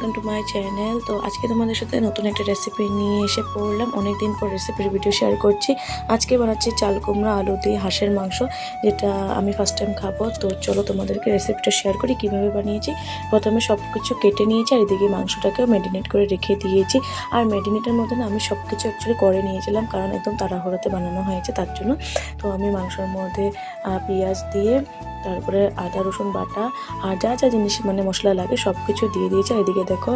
Welcome to my channel. তো আজকে তোমাদের সাথে নতুন একটা রেসিপি নিয়ে এসে পড়লাম। অনেক দিন পর রেসিপির ভিডিও শেয়ার করছি। আজকে বানাচ্ছি চাল কুমড়া আলু দিয়ে হাঁসের মাংস, যেটা আমি ফার্স্ট টাইম খাবো। তো চলো তোমাদেরকে রেসিপিটা শেয়ার করি কীভাবে বানিয়েছি। প্রথমে সব কিছু কেটে নিয়েছি আর এদিকে মাংসটাকেও ম্যারিনেট করে রেখে দিয়েছি। আর ম্যারিনেটের মধ্যে না আমি সব কিছু অ্যাকচুয়ালি করে নিয়েছিলাম, কারণ একদম তাড়াহুড়োতে বানানো হয়েছে তার জন্য। তো আমি মাংসের মধ্যে পেঁয়াজ দিয়ে, তারপরে আদা রসুন বাটা আর যা যা জিনিস মানে মশলা লাগে সব কিছু দিয়ে দিয়েছি। এদিকে দেখো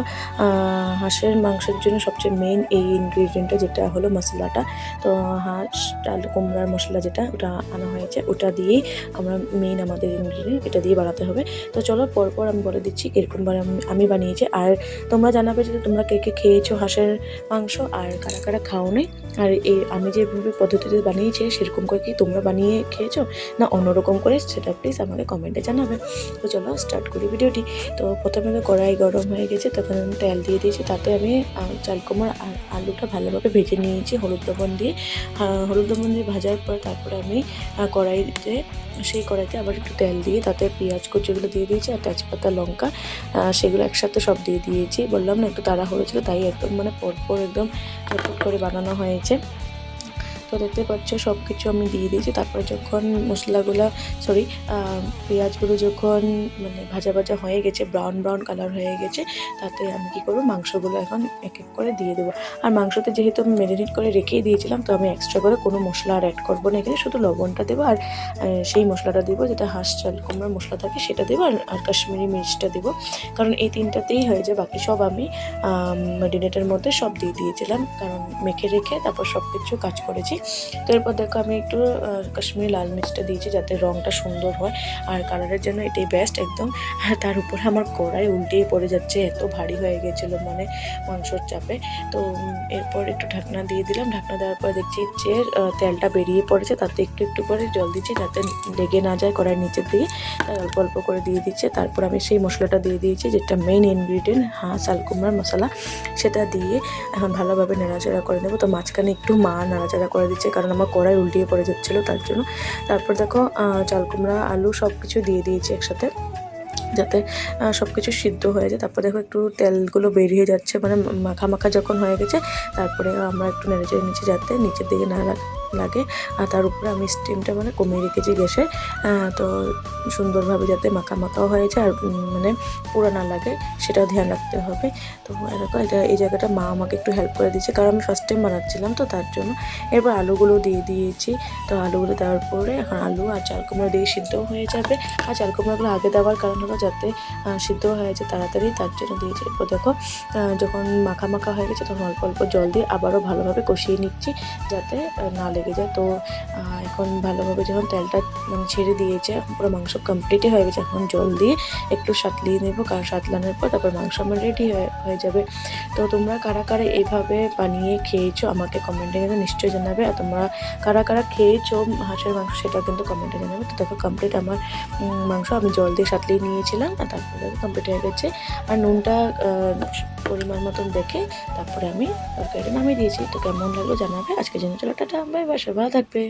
হাঁসের মাংসের জন্য সবচেয়ে মেন এই ইনগ্রিডিয়েন্টটা, যেটা হলো মশলাটা। তো হাঁস চাল কুমড়ার মশলা যেটা ওটা আনা হয়েছে, ওটা দিয়েই আমরা মেন আমাদের ইনগ্রিডিয়েন্ট, এটা দিয়ে বানাতে হবে। তো চলো পরপর আমি বলে দিচ্ছি কীরকমভাবে আমি বানিয়েছি। আর তোমরা জানাবে যে তোমরা কে কে খেয়েছো হাঁসের মাংস আর কারা কারা খাও নি। আর এই আমি যেভাবে পদ্ধতিতে বানিয়েছি সেরকম করে কি তোমরা বানিয়ে খেয়েছো না অন্যরকম করে, সেটা প্লিজ আমাকে কমেন্টে জানাবে। তো চলো স্টার্ট করি ভিডিওটি। তো প্রথমে কড়াই গরম হয়ে গেছে, তখন আমি তেল দিয়ে দিয়েছি। তাতে আমি চাল কুমড়া আর আলুটা ভালোভাবে ভেজে নিয়েছি হলুদ লবণ দিয়ে। হলুদ লবণ দিয়ে ভাজার পর তারপরে আমি সেই কড়াইতে আবার একটু তেল দিয়ে তাতে পেঁয়াজ কুচিগুলো দিয়ে দিয়েছি আর তেজপাতা লঙ্কা সেগুলো একসাথে সব দিয়ে দিয়েছি। বললাম না একটু তাড়াহুড়ো ছিল, তাই একদম মানে পরপর একদম চটপট করে বানানো হয়েছে। তো দেখতে পাচ্ছ সব কিছু আমি দিয়ে দিয়েছি। তারপরে যখন পেঁয়াজগুলো যখন মানে ভাজা ভাজা হয়ে গেছে, ব্রাউন ব্রাউন কালার হয়ে গেছে, তাতে আমি কী করবো মাংসগুলো এখন এক এক করে দিয়ে দেবো। আর মাংসতে যেহেতু আমি ম্যারিনেট করে রেখেই দিয়েছিলাম, তো আমি এক্সট্রা করে কোনো মশলা আর অ্যাড করবো না, এখানে শুধু লবণটা দেবো আর সেই মশলাটা দেবো যেটা হাঁস চাল কুমড়ার মশলা থাকে সেটা দেবো, আর কাশ্মীরি মির্চটা দেবো। কারণ এই তিনটাতেই হয়ে যায়, বাকি সব আমি ম্যারিনেটের মধ্যে সব দিয়ে দিয়েছিলাম, কারণ মেখে রেখে তারপর সব কিছু কাজ করেছি। তো এরপর দেখো আমি একটু কাশ্মীরি লাল মির্চটা দিয়েছি যাতে রঙটা সুন্দর হয়, আর কালারের জন্য এটাই বেস্ট একদম। আর তার উপরে আমার কড়াই উল্টিয়ে পড়ে যাচ্ছে, এত ভারী হয়ে গেছিলো মানে মাংসর চাপে। তো এরপর একটু ঢাকনা দিয়ে দিলাম। ঢাকনা দেওয়ার পর দেখছি যে তেলটা বেরিয়ে পড়েছে, তাতে একটু একটু করে জল দিচ্ছি যাতে লেগে না যায় কড়াইয়ের নিচের দিকে, তাই অল্প অল্প করে দিয়ে দিচ্ছে। তারপর আমি সেই মশলাটা দিয়ে দিয়েছি যেটা মেইন ইনগ্রিডিয়েন্ট চাল কুমড়ার মশলা, সেটা দিয়ে এখন ভালোভাবে নাড়াচাড়া করে নেবো। তো মাঝখানে একটু নাড়াচাড়া করে দিচ্ছে কারণ আমার কড়াই উল্টিয়ে পড়ে যাচ্ছিলো তার জন্য। তারপর দেখো চাল কুমড়া আলু সব কিছু দিয়ে দিয়েছি একসাথে যাতে সব কিছু সিদ্ধ হয়ে যায়। তারপর দেখো একটু তেলগুলো বেরিয়ে যাচ্ছে, মানে মাখা মাখা যখন হয়ে গেছে, তারপরে আমরা একটু নেড়েচেড়ে নিচ্ছি যাতে নিচের দিকে না লাগে। আর তার উপরে আমি স্টিমটা মানে কমিয়ে রেখেছি গ্যাসে, তো সুন্দরভাবে যাতে মাখা মাখাও হয়েছে আর মানে পুরো না লাগে সেটাও ধ্যান রাখতে হবে। তো এরকম এই জায়গাটা মা আমাকে একটু হেল্প করে দিয়েছে, কারণ আমি ফার্স্ট টাইম বানাচ্ছিলাম তো তার জন্য। এরপর আলুগুলো দিয়ে দিয়েছি। তো আলুগুলো দেওয়ার পরে এখন আলু আর চাল কুমড়া দিয়ে সিদ্ধও হয়ে যাবে। আর চাল কুমড়াগুলো আগে দেওয়ার কারণ হলো যাতে সিদ্ধ হয়ে যায় তাড়াতাড়ি, তার জন্য দিয়েছি। এরপর দেখো যখন মাখা মাখা হয়ে গেছে তখন অল্প অল্প জল দিয়ে আবারও ভালোভাবে কষিয়ে নিচ্ছি যাতে না লেগে যায়। তো এখন ভালোভাবে যখন তেলটা মানে ছেড়ে দিয়েছে, পুরো মাংস কমপ্লিটই হয়ে গেছে, এখন জল দিয়ে একটু সাঁতলিয়ে নেবো, কারণ সাঁতলানোর পর তারপর মাংস আমার রেডি হয়ে যাবে। তো তোমরা কারা কারা এইভাবে বানিয়ে খেয়েছো আমাকে কমেন্টে কিন্তু নিশ্চয়ই জানাবে। আর তোমরা কারা কারা খেয়েছো হাঁসের মাংস সেটাও কিন্তু কমেন্টে জানাবে। তো দেখো কমপ্লিট আমার মাংস আমি জল দিয়ে সাঁতলিয়ে নিয়েছিলাম, আর তারপরে দেখো কমপ্লিট হয়ে গেছে। আর নুনটা পরিমাণ মতন দেখে তারপরে আমি তরকারিটা নামিয়ে দিয়েছি। তো কেমন লাগলো জানাবে। আজকের জন্য চলো টাটা, বাই বাই, সবাই ভালো থাকবে।